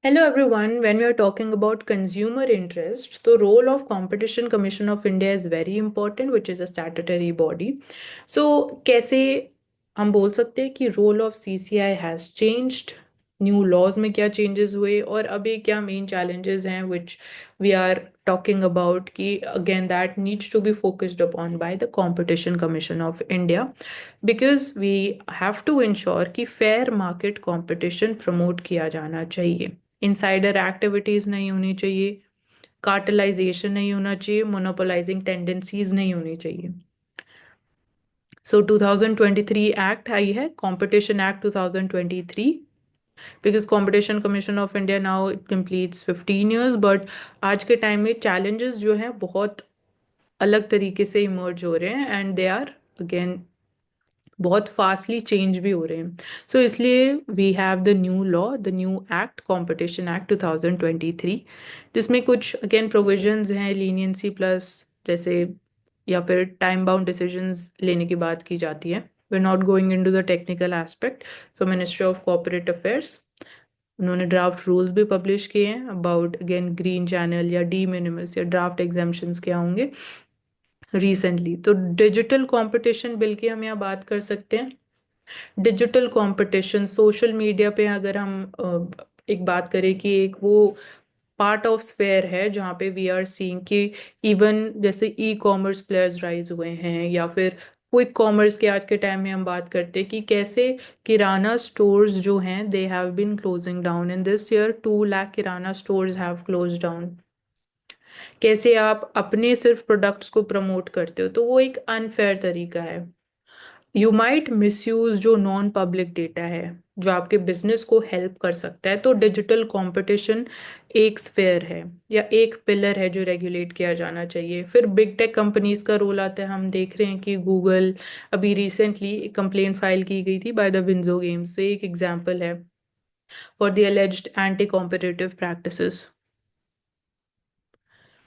Hello everyone. When we are talking about consumer interest, the role of Competition Commission of India is very important, which is a statutory body. So कैसे हम बोल सकते हैं कि role of CCI has changed, new laws में क्या changes हुए और अभी क्या main challenges हैं which we are talking about कि again that needs to be focused upon by the Competition Commission of India because we have to ensure कि fair market competition promote किया जाना चाहिए. इनसाइडर एक्टिविटीज नहीं होनी चाहिए, cartelisation नहीं होना चाहिए, मोनोपोलाइजिंग टेंडेंसीज नहीं होनी चाहिए. सो 2023 एक्ट आई है, competition act 2023, because competition Commission of India now it completes 15 years. But आज के टाइम में चैलेंजेस जो हैं बहुत अलग तरीके से इमर्ज हो रहे हैं एंड दे आर अगेन बहुत फास्टली चेंज भी हो रहे हैं. सो इसलिए we have the new law, the new act, competition act 2023, जिसमें कुछ अगेन प्रोविजंस हैं लीनियंसी प्लस जैसे या फिर टाइम बाउंड डिसीजंस लेने की बात की जाती है. We are not going into the technical aspect. So ministry of corporate affairs उन्होंने ड्राफ्ट रूल्स भी पब्लिश किए हैं अबाउट अगेन ग्रीन चैनल या डी मिनिमस या ड्राफ्ट एग्जाम्पशंस क्या होंगे रिसेंटली. तो डिजिटल कंपटीशन बिल की हम यहाँ बात कर सकते हैं. डिजिटल कंपटीशन सोशल मीडिया पे अगर हम एक बात करें कि एक वो पार्ट ऑफ स्फेयर है जहाँ पे वी आर सीइंग कि इवन जैसे ई कॉमर्स प्लेयर्स राइज हुए हैं या फिर क्विक कॉमर्स के आज के टाइम में हम बात करते हैं कि कैसे किराना स्टोर्स जो हैं they have been closing down. In this year 2 lakh kirana stores have close down. कैसे आप अपने सिर्फ प्रोडक्ट्स को प्रमोट करते हो तो वो एक अनफेयर तरीका है. यू माइट मिसयूज जो नॉन पब्लिक डेटा है जो आपके बिजनेस को हेल्प कर सकता है. तो डिजिटल कंपटीशन एक स्फेयर है या एक पिलर है जो रेगुलेट किया जाना चाहिए. फिर बिग टेक कंपनीज का रोल आता है. हम देख रहे हैं कि गूगल अभी रिसेंटली एक कंप्लेंट फाइल की गई थी बाय द विंजो गेम्स से, एक एग्जांपल है for the alleged anti competitive practices.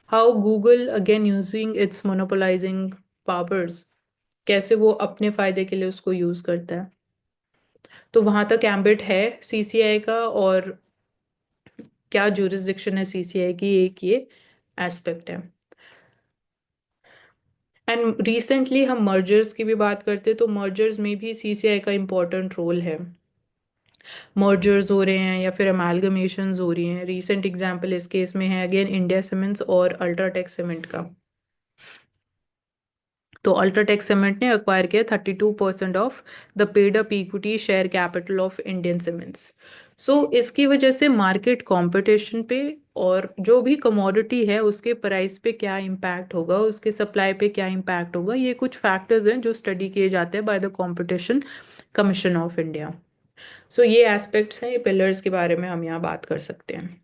How Google again using its monopolising powers, कैसे वो अपने फायदे के लिए उसको यूज करता है. तो वहां तक एम्बिट है सीसीआई का और क्या जुरिस्डिक्शन है सीसीआई की, एक ये एस्पेक्ट है. एंड रिसेंटली हम मर्जर्स की भी बात करते हैं तो मर्जर्स में भी सीसीआई का इम्पोर्टेंट रोल है. मर्जर्स हो रहे हैं या फिर अमालगमेशंस हो रही हैं. रीसेंट एग्जांपल इस केस में है अगेन इंडिया सीमेंट्स और अल्ट्राटेक सीमेंट का. तो अल्ट्राटेक सीमेंट ने अक्वायर किया 32% of the paid up equity share capital of Indian Cements. So इसकी वजह से मार्केट कंपटीशन पे और जो भी कमोडिटी है उसके प्राइस पे क्या इम्पैक्ट होगा, उसके सप्लाई पे क्या इम्पैक्ट होगा, ये कुछ फैक्टर्स हैं जो स्टडी किए जाते हैं by the Competition Commission of India. So ये एस्पेक्ट्स हैं, ये पिलर्स के बारे में हम यहाँ बात कर सकते हैं.